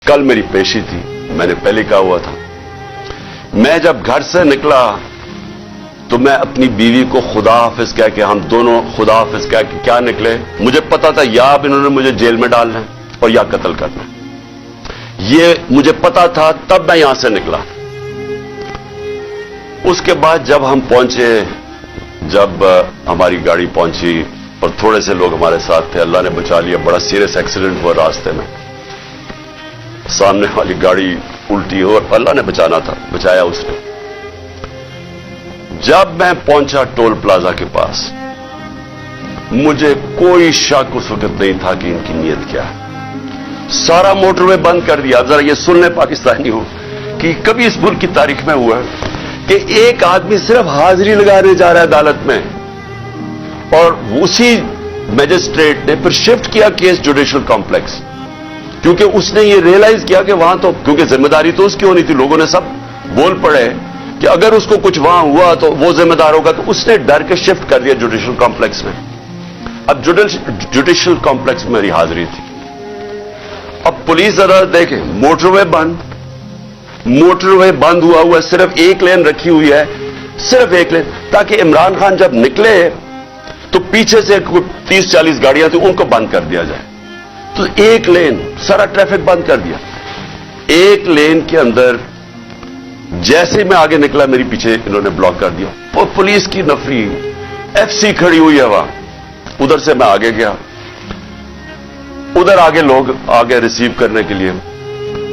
कल मेरी पेशी थी, मैंने पहले कहा हुआ था। मैं जब घर से निकला तो मैं अपनी बीवी को खुदा हाफिज कह के, हम दोनों खुदा हाफिज कह के क्या निकले। मुझे पता था या अब इन्होंने मुझे जेल में डालना है और या कत्ल करना है, ये मुझे पता था, तब मैं यहां से निकला। उसके बाद जब हम पहुंचे, जब हमारी गाड़ी पहुंची और थोड़े से लोग हमारे साथ थे, अल्लाह ने बचा लिया। बड़ा सीरियस एक्सीडेंट हुआ रास्ते में, सामने वाली गाड़ी उल्टी हो और अल्लाह ने बचाना था, बचाया उसने। जब मैं पहुंचा टोल प्लाजा के पास, मुझे कोई शक उस वक्त नहीं था कि इनकी नीयत क्या है। सारा मोटरवे बंद कर दिया। जरा ये सुन ले पाकिस्तानी हो कि कभी इस मुल्क की तारीख में हुआ कि एक आदमी सिर्फ हाजिरी लगाने जा रहा है अदालत में, और उसी मैजिस्ट्रेट ने फिर शिफ्ट किया केस जुडिशियल कॉम्प्लेक्स, क्योंकि उसने ये रियलाइज किया कि वहां तो, क्योंकि जिम्मेदारी तो उसकी होनी थी, लोगों ने सब बोल पड़े कि अगर उसको कुछ वहां हुआ तो वो जिम्मेदार होगा, तो उसने डर के शिफ्ट कर दिया जुडिशियल कॉम्प्लेक्स में। अब जुडिशियल कॉम्प्लेक्स में मेरी हाजिरी थी। अब पुलिस अदालत देखे, मोटरवे बंद हुआ, सिर्फ एक लेन रखी हुई है, सिर्फ एक लेन, ताकि इमरान खान जब निकले तो पीछे से 30-40 गाड़ियां थी, उनको बंद कर दिया जाए। तो एक लेन, सारा ट्रैफिक बंद कर दिया। एक लेन के अंदर जैसे मैं आगे निकला, मेरी पीछे इन्होंने ब्लॉक कर दिया। और पुलिस की नफरी, एफसी खड़ी हुई है वहां। उधर से मैं आगे गया, उधर आगे लोग आगे रिसीव करने के लिए,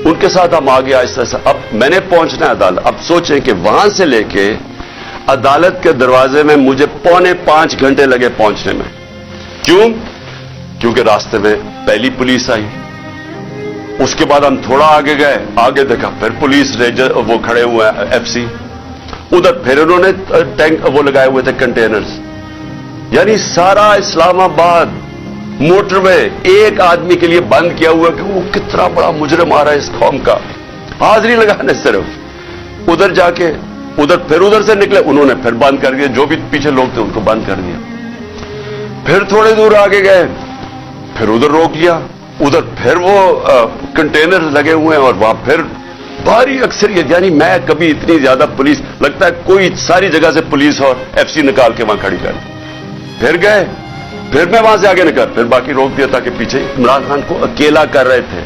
उनके साथ हम आगे आहिस्ता आहिस्ता। अब मैंने पहुंचना है अदालत। अब सोचें कि वहां से लेके अदालत के दरवाजे में मुझे 4.25 घंटे लगे पहुंचने में। क्यों? क्योंकि रास्ते में पहली पुलिस आई, उसके बाद हम थोड़ा आगे गए, आगे देखा फिर पुलिस रेंजर वो खड़े हुए हैं, एफसी। उधर फिर उन्होंने टैंक वो लगाए हुए थे, कंटेनर्स। यानी सारा इस्लामाबाद मोटरवे एक आदमी के लिए बंद किया हुआ कि वो कितना बड़ा मुजरिम आ रहा है इस कौम का, हाजिरी लगाने सिर्फ। उधर जाके फिर उधर से निकले, उन्होंने फिर बंद कर दिया, जो भी पीछे लोग थे उनको बंद कर दिया। फिर थोड़े दूर आगे गए, फिर उधर रोक लिया, उधर फिर वो कंटेनर लगे हुए हैं और वहां फिर भारी अक्सरियत। यानी मैं कभी इतनी ज्यादा पुलिस, लगता है कोई सारी जगह से पुलिस और एफसी निकाल के वहां खड़ी कर। फिर गए, फिर मैं वहां से आगे निकल, फिर बाकी रोक दिया, ताकि पीछे इमरान खान को अकेला कर रहे थे।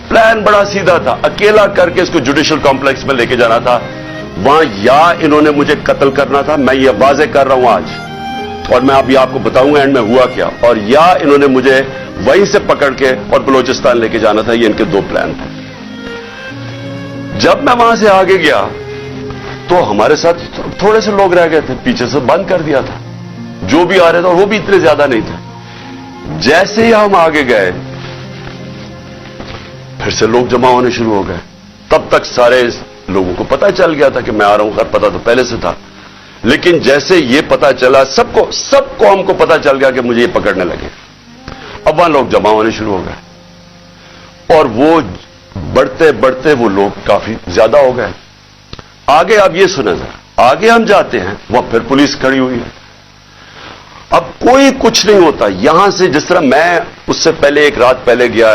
प्लान बड़ा सीधा था, अकेला करके इसको जुडिशियल कॉम्प्लेक्स में लेके जाना था। वहां या इन्होंने मुझे कत्ल करना था, मैं ये वाजे कर रहा हूं आज, और मैं अभी आपको बताऊंगा एंड में हुआ क्या, और या इन्होंने मुझे वहीं से पकड़ के और बलोचिस्तान लेके जाना था। ये इनके दो प्लान थे। जब मैं वहां से आगे गया तो हमारे साथ थोड़े से लोग रह गए थे, पीछे से बंद कर दिया था जो भी आ रहे थे, और वो भी इतने ज्यादा नहीं थे। जैसे ही हम आगे गए, फिर से लोग जमा होने शुरू हो गए। तब तक सारे लोगों को पता चल गया था कि मैं आ रहा हूं, पता तो पहले से था, लेकिन जैसे ये पता चला, सबको हमको पता चल गया कि मुझे ये पकड़ने लगे। अब वहां लोग जमा होने शुरू हो गए, और वो बढ़ते बढ़ते वो लोग काफी ज्यादा हो गए। आगे अब ये सुना जरा, आगे हम जाते हैं, वहां फिर पुलिस खड़ी हुई है। अब कोई कुछ नहीं होता यहां से। जिस तरह मैं उससे पहले एक रात पहले गया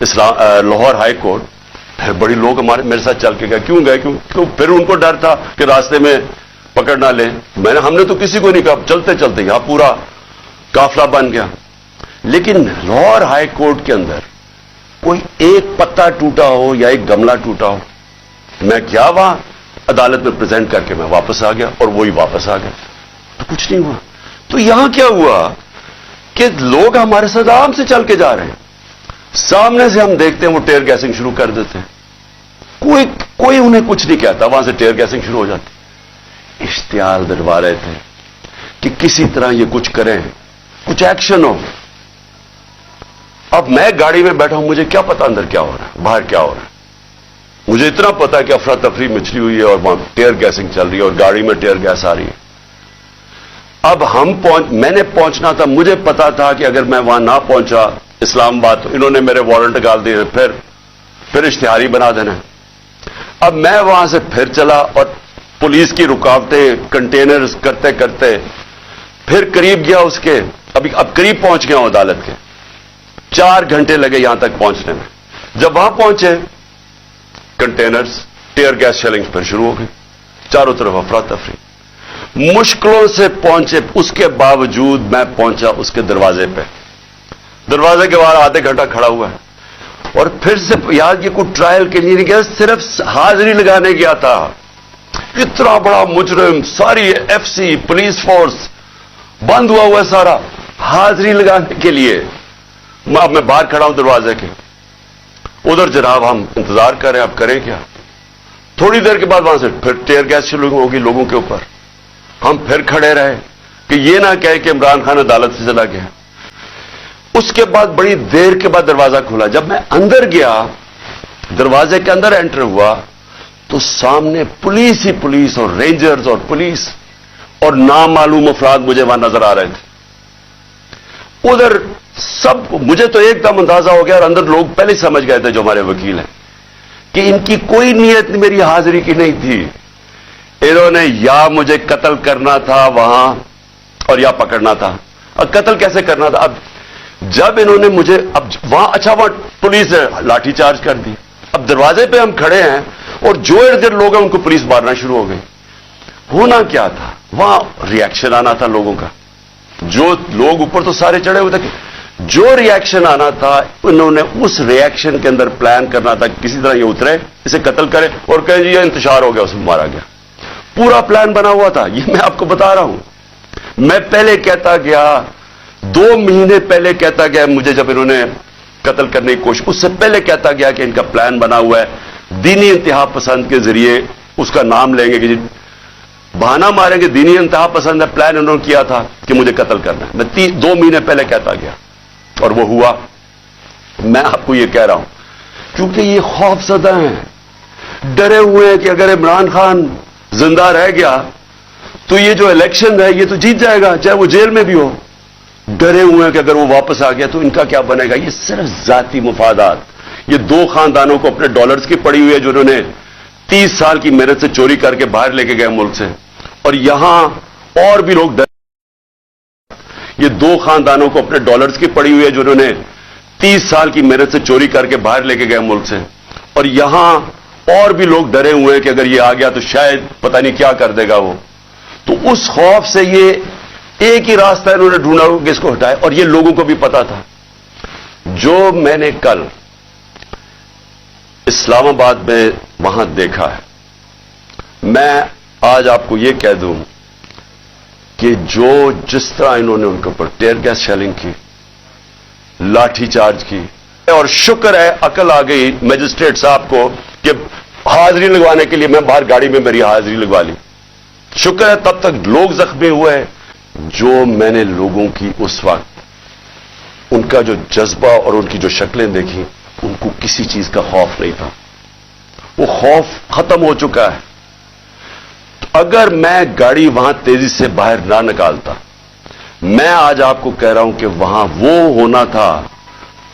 लाहौर हाई कोर्ट, फिर बड़ी लोग मेरे साथ चल के गए। क्यों गए? क्यों? फिर उनको डर था कि रास्ते में पकड़ ना ले। हमने तो किसी को नहीं कहा, चलते चलते यहां पूरा काफिला बन गया। लेकिन लाहौर हाई कोर्ट के अंदर कोई एक पत्ता टूटा हो या एक गमला टूटा हो, मैं क्या वहां अदालत में प्रेजेंट करके मैं वापस आ गया, और वही वापस आ गया, तो कुछ नहीं हुआ। तो यहां क्या हुआ कि लोग हमारे साथ आराम से चल के जा रहे हैं, सामने से हम देखते हैं वो टेयर गैसिंग शुरू कर देते हैं। कोई उन्हें कुछ नहीं कहता, वहां से टेयर गैसिंग शुरू हो जाती। इश्तिहार दिलवा रहे थे कि किसी तरह ये कुछ करें, कुछ एक्शन हो। अब मैं गाड़ी में बैठा हूं, मुझे क्या पता अंदर क्या हो रहा है, बाहर क्या हो रहा है। मुझे इतना पता है कि अफरा तफरी मचली हुई है और वहां टेयर गैसिंग चल रही है और गाड़ी में टेयर गैस आ रही है। अब मैंने पहुंचना था, मुझे पता था कि अगर मैं वहां ना पहुंचा इस्लामाबाद तो इन्होंने मेरे वारंट निकाल दिए, फिर इश्तिहारी बना देना। अब मैं वहां से फिर चला, और पुलिस की रुकावटें, कंटेनर्स करते करते फिर करीब गया उसके, अब करीब पहुंच गया हूं अदालत के। 4 घंटे लगे यहां तक पहुंचने में। जब वहां पहुंचे, कंटेनर्स, टीयर गैस शेलिंग फिर शुरू हो गई, चारों तरफ अफरा तफरी। मुश्किलों से पहुंचे, उसके बावजूद मैं पहुंचा उसके दरवाजे पे। दरवाजे के बाहर आधे घंटा खड़ा हुआ है, और फिर से यार ये कोई ट्रायल के लिए नहीं गया, सिर्फ हाजिरी लगाने गया था। इतना बड़ा मुजरिम, सारी एफसी पुलिस फोर्स बंद हुआ सारा, हाजिरी लगाने के लिए। अब मैं बाहर खड़ा हूं दरवाजे के, उधर जनाब हम इंतजार कर रहे हैं, अब करें क्या। थोड़ी देर के बाद वहां से फिर टीयर गैस शुरू होगी लोगों के ऊपर। हम फिर खड़े रहे कि ये ना कहे कि इमरान खान अदालत से चला गया। उसके बाद बड़ी देर के बाद दरवाजा खुला। जब मैं अंदर गया, दरवाजे के अंदर एंटर हुआ, तो सामने पुलिस ही पुलिस और रेंजर्स और पुलिस और नामालूम अफराद मुझे वहां नजर आ रहे थे। उधर सब, मुझे तो एकदम अंदाजा हो गया, और अंदर लोग पहले समझ गए थे जो हमारे वकील हैं कि इनकी कोई नीयत मेरी हाजिरी की नहीं थी। इन्होंने या मुझे कत्ल करना था वहां, और या पकड़ना था। और कत्ल कैसे करना था? अब जब इन्होंने मुझे, अब वहां, अच्छा वहां पुलिस ने लाठीचार्ज कर दी। अब दरवाजे पे हम खड़े हैं, और जो इर्द गिर्द लोग हैं उनको पुलिस मारना शुरू हो गई। होना क्या था? वहां रिएक्शन आना था लोगों का। जो लोग ऊपर तो सारे चढ़े हुए थे, जो रिएक्शन आना था, उन्होंने उस रिएक्शन के अंदर प्लान करना था, किसी तरह ये उतरे, इसे कत्ल करे और कहे जी ये इंतशार हो गया, उसमें मारा गया। पूरा प्लान बना हुआ था, ये मैं आपको बता रहा हूं। मैं पहले कहता गया, 2 महीने पहले कहता गया मुझे, जब इन्होंने कत्ल करने की कोशिश, उससे पहले कहता गया कि इनका प्लान बना हुआ है, दीनी इंतहा पसंद के जरिए उसका नाम लेंगे कि बहाना मारेंगे, दीनी इंतहा पसंद है, प्लान उन्होंने किया था कि मुझे कत्ल करना है। मैं 2 महीने पहले कहता गया, और वो हुआ। मैं आपको ये कह रहा हूं क्योंकि ये खौफजदा हैं, डरे हुए हैं कि अगर इमरान खान जिंदा रह गया तो ये जो इलेक्शन है ये तो जीत जाएगा, चाहे वो जेल में भी हो। डरे हुए हैं कि अगर वो वापस आ गया तो इनका क्या बनेगा। ये सिर्फ जाती मुफादात, ये 2 खानदानों को अपने डॉलर्स की पड़ी हुई है, जो उन्होंने 30 साल की मेहनत से चोरी करके बाहर लेके गए मुल्क से। और यहां और भी लोग, ये 2 खानदानों को अपने डॉलर्स की पड़ी हुई है, जो उन्होंने 30 साल की मेहनत से चोरी करके बाहर लेके गए मुल्क से। और यहां और भी लोग डरे हुए हैं कि अगर ये आ गया तो शायद पता नहीं क्या कर देगा वो। तो उस खौफ से ये एक ही रास्ता इन्होंने ढूंढा कि इसको हटाए, और ये लोगों को भी पता था। जो मैंने कल इस्लामाबाद में वहां देखा है, मैं आज आपको यह कह दूं कि जो जिस तरह इन्होंने उनके ऊपर टीयर गैस शेलिंग की, लाठीचार्ज की, और शुक्र है अकल आ गई मजिस्ट्रेट साहब को कि हाजिरी लगवाने के लिए मैं बाहर गाड़ी में मेरी हाजिरी लगवा ली। शुक्र है तब तक लोग जख्मी हुए। जो मैंने लोगों की उस वक्त उनका जो जज्बा और उनकी जो शक्लें देखी, उनको किसी चीज का खौफ नहीं था। वो खौफ खत्म हो चुका है। तो अगर मैं गाड़ी वहां तेजी से बाहर ना निकालता, मैं आज आपको कह रहा हूं कि वहां वो होना था,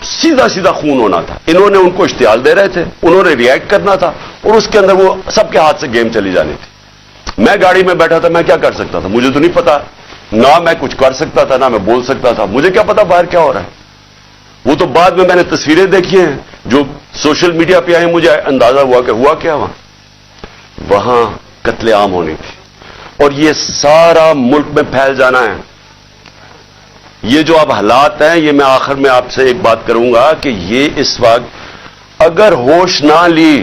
सीधा सीधा खून होना था। इन्होंने उनको इश्तियाल दे रहे थे, उन्होंने रिएक्ट करना था, और उसके अंदर वो सबके हाथ से गेम चली जानी थी। मैं गाड़ी में बैठा था, मैं क्या कर सकता था? मुझे तो नहीं पता, ना मैं कुछ कर सकता था, ना मैं बोल सकता था। मुझे क्या पता बाहर क्या हो रहा है। वो तो बाद में मैंने तस्वीरें देखी हैं जो सोशल मीडिया पे आई, मुझे अंदाजा हुआ कि हुआ क्या वहां कत्लेआम होनी थी, और ये सारा मुल्क में फैल जाना है। ये जो अब हालात हैं, ये मैं आखिर में आपसे एक बात करूंगा कि ये इस वक्त अगर होश ना ली,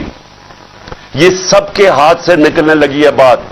ये सबके हाथ से निकलने लगी है बात।